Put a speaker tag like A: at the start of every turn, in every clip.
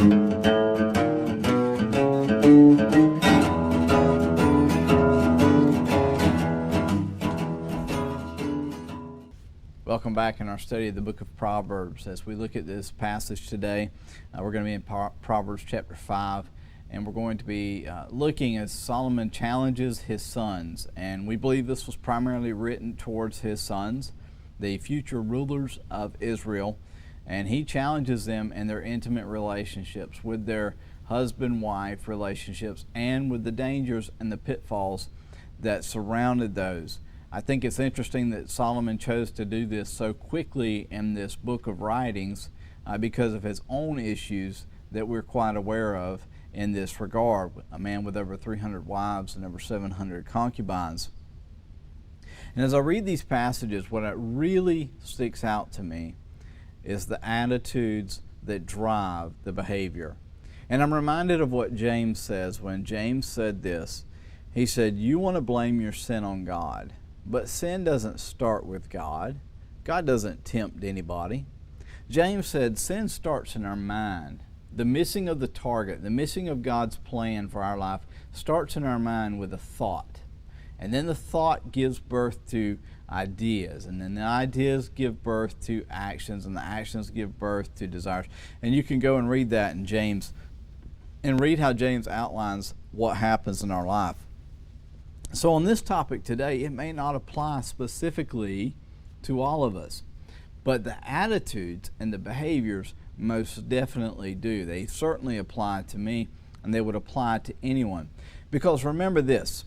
A: Welcome back in our study of the book of Proverbs. As we look at this passage today, we're going to be in Proverbs chapter 5, and we're going to be looking as Solomon challenges his sons. And we believe this was primarily written towards his sons, the future rulers of Israel. And he challenges them in their intimate relationships, with their husband-wife relationships, and with the dangers and the pitfalls that surrounded those. I think it's interesting that Solomon chose to do this so quickly in this book of writings because of his own issues that we're quite aware of in this regard. A man with over 300 wives and over 700 concubines. And as I read these passages, what really sticks out to me is the attitudes that drive the behavior. And I'm reminded of what James says when James said this. He said, you want to blame your sin on God. But sin doesn't start with God. God doesn't tempt anybody. James said sin starts in our mind. The missing of the target, the missing of God's plan for our life starts in our mind with a thought. And then the thought gives birth to ideas. And then the ideas give birth to actions. And the actions give birth to desires. And you can go and read that in James and read how James outlines what happens in our life. So on this topic today, it may not apply specifically to all of us, but the attitudes and the behaviors most definitely do. They certainly apply to me, and they would apply to anyone. Because remember this,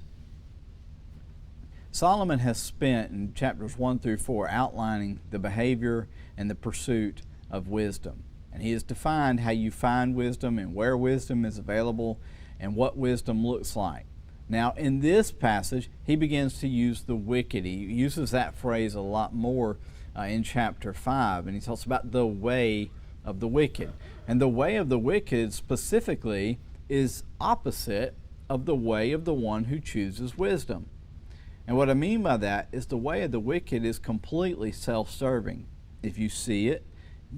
A: Solomon has spent in chapters 1 through 4 outlining the behavior and the pursuit of wisdom. And he has defined how you find wisdom and where wisdom is available and what wisdom looks like. Now, in this passage, he begins to use the wicked. He uses that phrase a lot more in chapter 5, and he talks about the way of the wicked. And the way of the wicked specifically is opposite of the way of the one who chooses wisdom. And what I mean by that is the way of the wicked is completely self-serving. If you see it,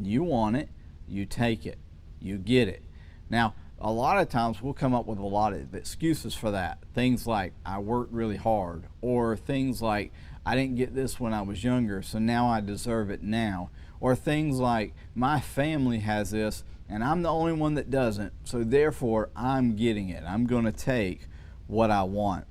A: you want it, you take it, you get it. Now, a lot of times we'll come up with a lot of excuses for that. Things like, I worked really hard, or things like, I didn't get this when I was younger, so now I deserve it now. Or things like, my family has this, and I'm the only one that doesn't, so therefore I'm getting it. I'm going to take what I want.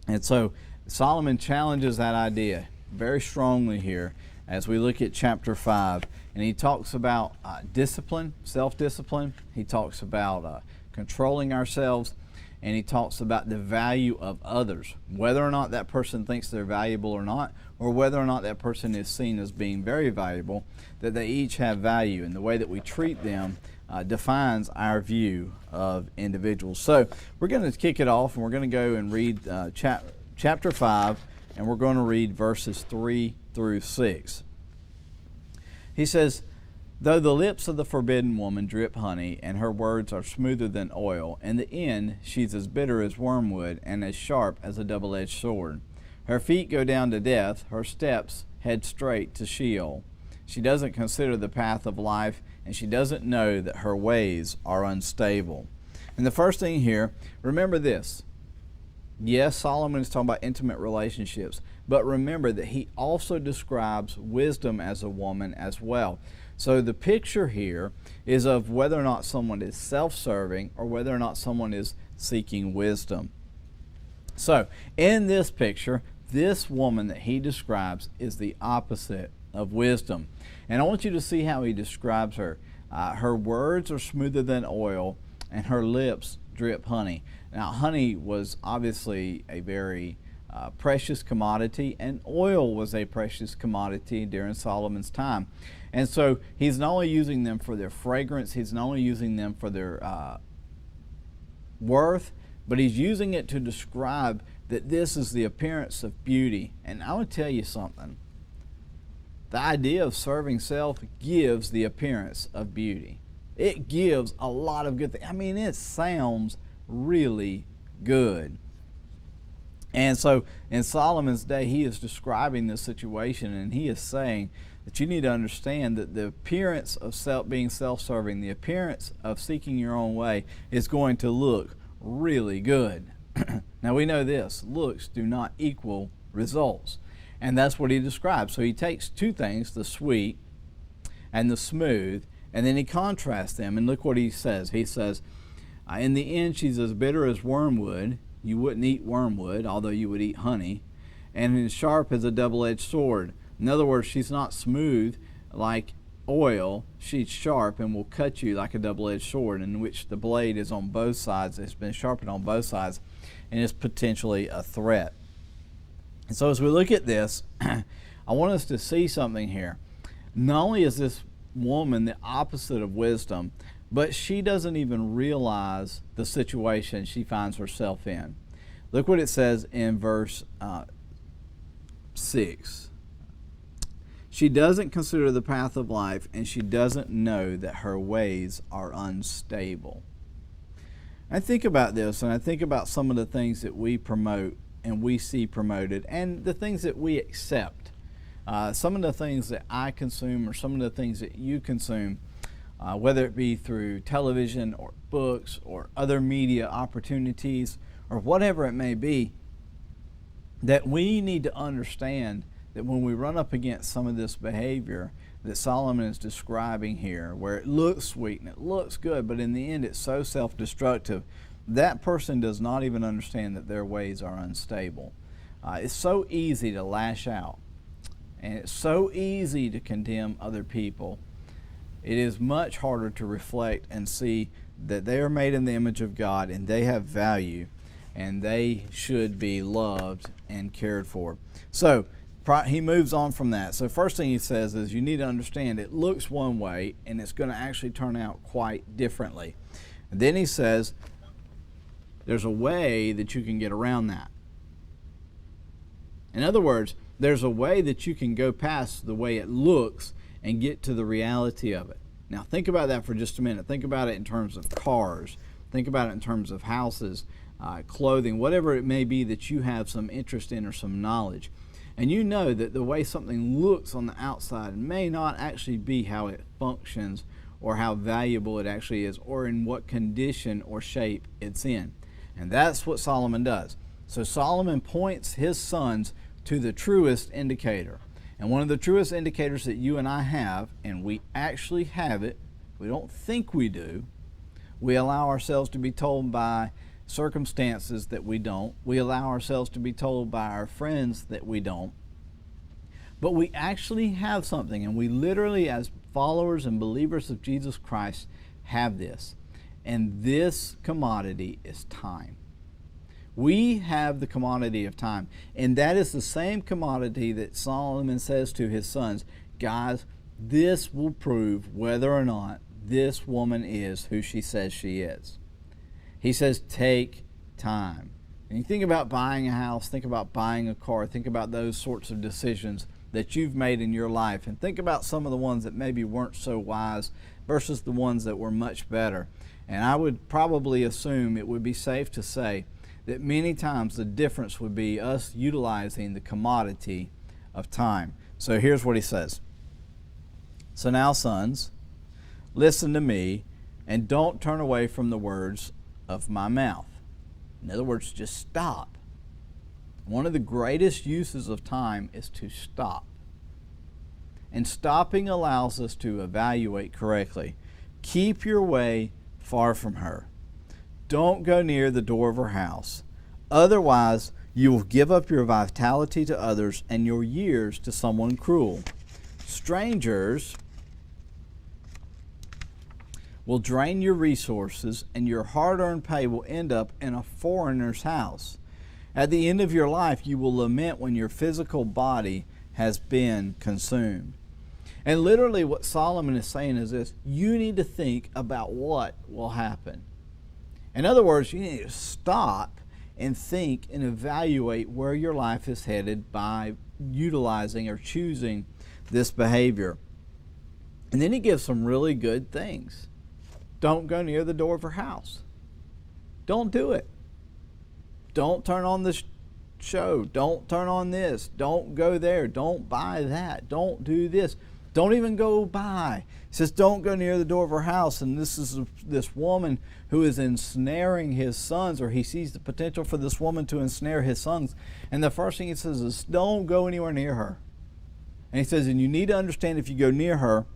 A: And so Solomon challenges that idea very strongly here as we look at chapter 5. And he talks about discipline, self-discipline. He talks about controlling ourselves. And he talks about the value of others, whether or not that person thinks they're valuable or not, or whether or not that person is seen as being very valuable, that they each have value. And the way that we treat them defines our view of individuals. So we're going to kick it off, and we're going to go and read chapter 5, and we're going to read verses 3 through 6. He says, though the lips of the forbidden woman drip honey, and her words are smoother than oil, in the end she's as bitter as wormwood, and as sharp as a double-edged sword. Her feet go down to death, her steps head straight to Sheol. She doesn't consider the path of life, and she doesn't know that her ways are unstable. And the first thing here, remember this. Yes, Solomon is talking about intimate relationships, but remember that he also describes wisdom as a woman as well. So the picture here is of whether or not someone is self-serving or whether or not someone is seeking wisdom. So in this picture, this woman that he describes is the opposite of wisdom. And I want you to see how he describes her. Her words are smoother than oil, and her lips drip honey. Now, honey was obviously a very precious commodity, and oil was a precious commodity during Solomon's time. And so he's not only using them for their fragrance, he's not only using them for their worth, but he's using it to describe that this is the appearance of beauty. And I would tell you something. The idea of serving self gives the appearance of beauty. It gives a lot of good things. I mean, it sounds really good. And so in Solomon's day, he is describing this situation, and he is saying that you need to understand that the appearance of being self-serving, the appearance of seeking your own way is going to look really good. Now we know this, looks do not equal results. And that's what he describes. So he takes two things, the sweet and the smooth, and then he contrasts them. And look what he says. He says, in the end, she's as bitter as wormwood. You wouldn't eat wormwood, although you would eat honey. And as sharp as a double-edged sword. In other words, she's not smooth like oil. She's sharp and will cut you like a double-edged sword, in which the blade is on both sides. It's been sharpened on both sides, and is potentially a threat. And so as we look at this, I want us to see something here. Not only is this woman the opposite of wisdom, but she doesn't even realize the situation she finds herself in. Look what it says in verse 6. She doesn't consider the path of life, and she doesn't know that her ways are unstable. I think about this, and I think about some of the things that we promote and we see promoted, and the things that we accept. Some of the things that I consume, or some of the things that you consume, whether it be through television or books or other media opportunities or whatever it may be, that we need to understand that when we run up against some of this behavior that Solomon is describing here, where it looks sweet and it looks good, but in the end it's so self-destructive, that person does not even understand that their ways are unstable. It's so easy to lash out, and it's so easy to condemn other people. It is much harder to reflect and see that they are made in the image of God, and they have value, and they should be loved and cared for. So he moves on from that. So first thing he says is you need to understand it looks one way, and it's going to actually turn out quite differently. And then he says there's a way that you can get around that. In other words, there's a way that you can go past the way it looks and get to the reality of it. Now think about that for just a minute. Think about it in terms of cars. Think about it in terms of houses, clothing, whatever it may be that you have some interest in or some knowledge. And you know that the way something looks on the outside may not actually be how it functions or how valuable it actually is or in what condition or shape it's in. And that's what Solomon does. So Solomon points his sons to the truest indicator. And one of the truest indicators that you and I have, and we actually have it, we don't think we do, we allow ourselves to be told by circumstances that we don't. We allow ourselves to be told by our friends that we don't. But we actually have something, and we literally, as followers and believers of Jesus Christ, have this. And this commodity is time. We have the commodity of time. And that is the same commodity that Solomon says to his sons, guys, this will prove whether or not this woman is who she says she is. He says, take time. And you think about buying a house, think about buying a car, think about those sorts of decisions that you've made in your life, and think about some of the ones that maybe weren't so wise versus the ones that were much better. And I would probably assume it would be safe to say that many times the difference would be us utilizing the commodity of time. So here's what he says. So now, sons, listen to me and don't turn away from the words of my mouth. In other words, just stop. One of the greatest uses of time is to stop. And stopping allows us to evaluate correctly. Keep your way far from her. Don't go near the door of her house. Otherwise, you will give up your vitality to others and your years to someone cruel. Strangers will drain your resources, and your hard-earned pay will end up in a foreigner's house. At the end of your life, you will lament when your physical body has been consumed. And literally what Solomon is saying is this: you need to think about what will happen. In other words, you need to stop and think and evaluate where your life is headed by utilizing or choosing this behavior. And then he gives some really good things. Don't go near the door of her house. Don't do it. Don't turn on the show. Don't turn on this. Don't go there. Don't buy that. Don't do this. Don't even go by. He says, don't go near the door of her house. And this is this woman who is ensnaring his sons, or he sees the potential for this woman to ensnare his sons. And the first thing he says is, don't go anywhere near her. And he says, and you need to understand if you go near her,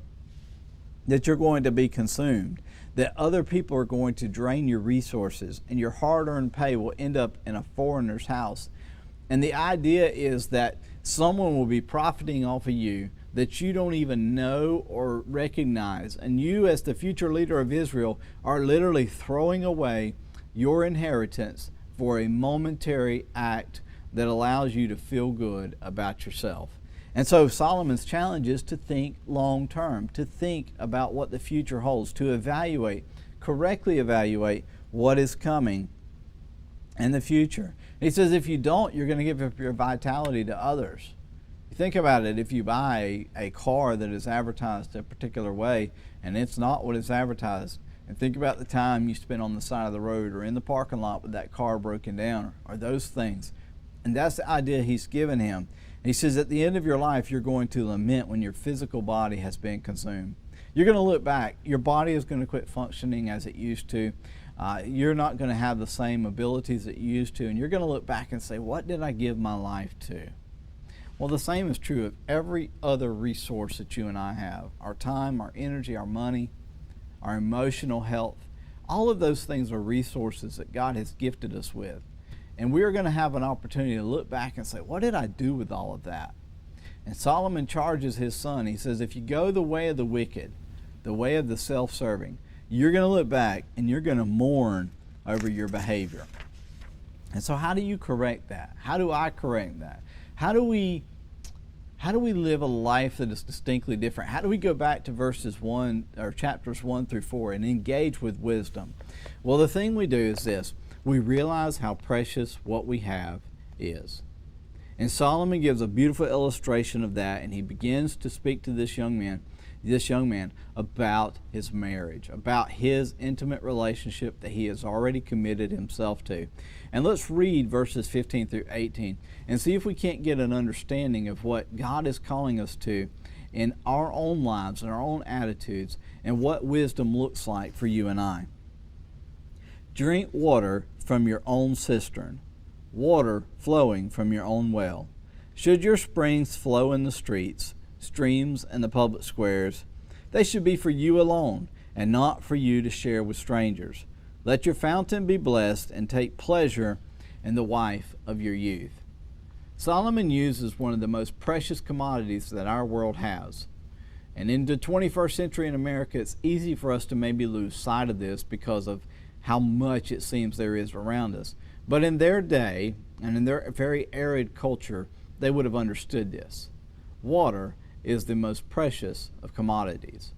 A: that you're going to be consumed, that other people are going to drain your resources, and your hard-earned pay will end up in a foreigner's house. And the idea is that someone will be profiting off of you that you don't even know or recognize. And you, as the future leader of Israel, are literally throwing away your inheritance for a momentary act that allows you to feel good about yourself. And so Solomon's challenge is to think long term, to think about what the future holds, to evaluate, correctly evaluate what is coming in the future. He says if you don't, you're going to give up your vitality to others. Think about it. If you buy a car that is advertised a particular way and it's not what it's advertised, and think about the time you spent on the side of the road or in the parking lot with that car broken down, or those things. And that's the idea he's given him. And he says at the end of your life, you're going to lament when your physical body has been consumed. You're going to look back. Your body is going to quit functioning as it used to. You're not going to have the same abilities that you used to. And you're going to look back and say, what did I give my life to? Well, the same is true of every other resource that you and I have. Our time, our energy, our money, our emotional health. All of those things are resources that God has gifted us with. And we're going to have an opportunity to look back and say, what did I do with all of that? And Solomon charges his son. He says, if you go the way of the wicked, the way of the self-serving, you're going to look back and you're going to mourn over your behavior. And so how do you correct that? How do I correct that? How do we live a life that is distinctly different? How do we go back to chapters 1 through 4 and engage with wisdom? Well, the thing we do is this. We realize how precious what we have is. And Solomon gives a beautiful illustration of that, and he begins to speak to this young man about his marriage, about his intimate relationship that he has already committed himself to. And let's read verses 15 through 18 and see if we can't get an understanding of what God is calling us to in our own lives and our own attitudes, and what wisdom looks like for you and I. Drink water from your own cistern, water flowing from your own well. Should your springs flow in the streets, streams in the public squares, they should be for you alone, and not for you to share with strangers. Let your fountain be blessed, and take pleasure in the wife of your youth. Solomon uses one of the most precious commodities that our world has. And in the 21st century in America, it's easy for us to maybe lose sight of this because of how much it seems there is around us. But in their day, and in their very arid culture, they would have understood this. Water is the most precious of commodities.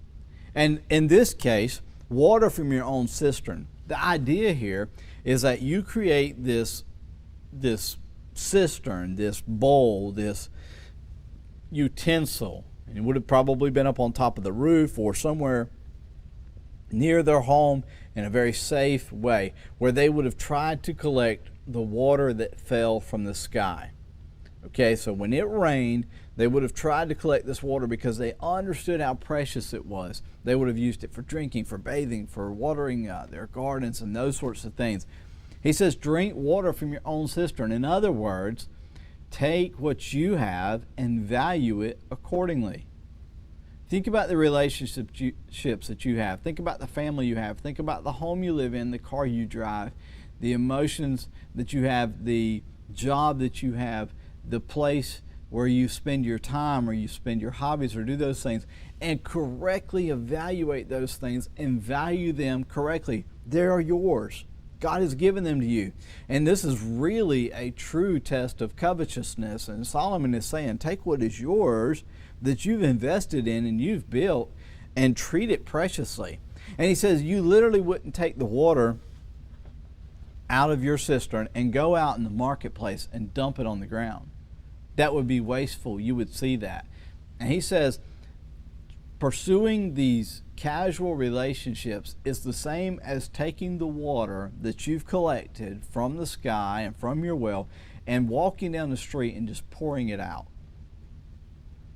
A: And in this case, water from your own cistern. The idea here is that you create this cistern, this bowl, this utensil. And it would have probably been up on top of the roof or somewhere near their home in a very safe way, where they would have tried to collect the water that fell from the sky. Okay, so when it rained, they would have tried to collect this water because they understood how precious it was. They would have used it for drinking, for bathing, for watering their gardens and those sorts of things. He says, drink water from your own cistern. In other words, take what you have and value it accordingly. Think about the relationships that you have. Think about the family you have. Think about the home you live in, the car you drive, the emotions that you have, the job that you have, the place where you spend your time or you spend your hobbies or do those things, and correctly evaluate those things and value them correctly. They are yours. God has given them to you. And this is really a true test of covetousness. And Solomon is saying, take what is yours that you've invested in and you've built and treat it preciously. And he says, you literally wouldn't take the water out of your cistern and go out in the marketplace and dump it on the ground. That would be wasteful. You would see that. And he says, pursuing these casual relationships is the same as taking the water that you've collected from the sky and from your well and walking down the street and just pouring it out.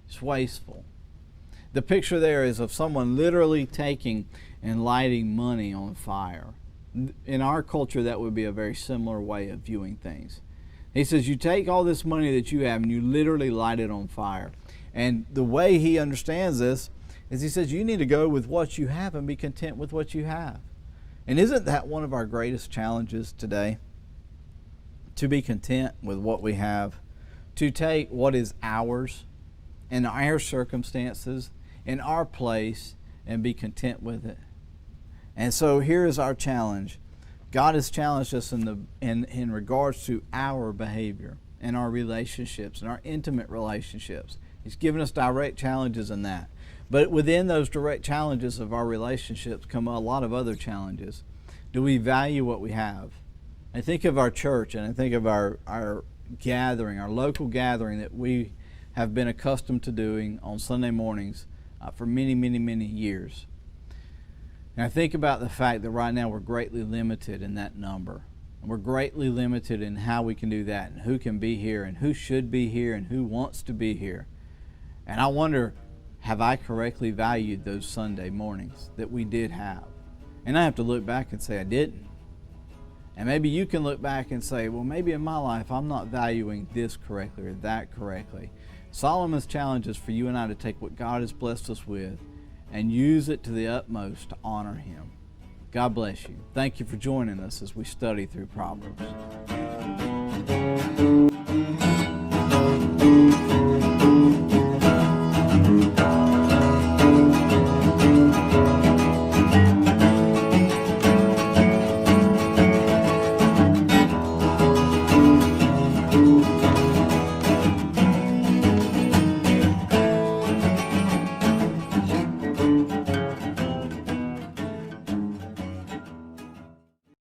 A: It's wasteful. The picture there is of someone literally taking and lighting money on fire. In our culture, that would be a very similar way of viewing things. He says, you take all this money that you have and you literally light it on fire. And the way he understands this is he says, you need to go with what you have and be content with what you have. And isn't that one of our greatest challenges today? To be content with what we have, to take what is ours in our circumstances, in our place, and be content with it. And so here is our challenge. God has challenged us in regards to our behavior and our relationships and our intimate relationships. He's given us direct challenges in that. But within those direct challenges of our relationships come a lot of other challenges. Do we value what we have? I think of our church, and I think of our gathering, our local gathering that we have been accustomed to doing on Sunday mornings for many, many, many years. And I think about the fact that right now we're greatly limited in that number. And we're greatly limited in how we can do that and who can be here and who should be here and who wants to be here. And I wonder, have I correctly valued those Sunday mornings that we did have? And I have to look back and say I didn't. And maybe you can look back and say, well, maybe in my life I'm not valuing this correctly or that correctly. Solomon's challenge is for you and I to take what God has blessed us with and use it to the utmost to honor Him. God bless you. Thank you for joining us as we study through Proverbs.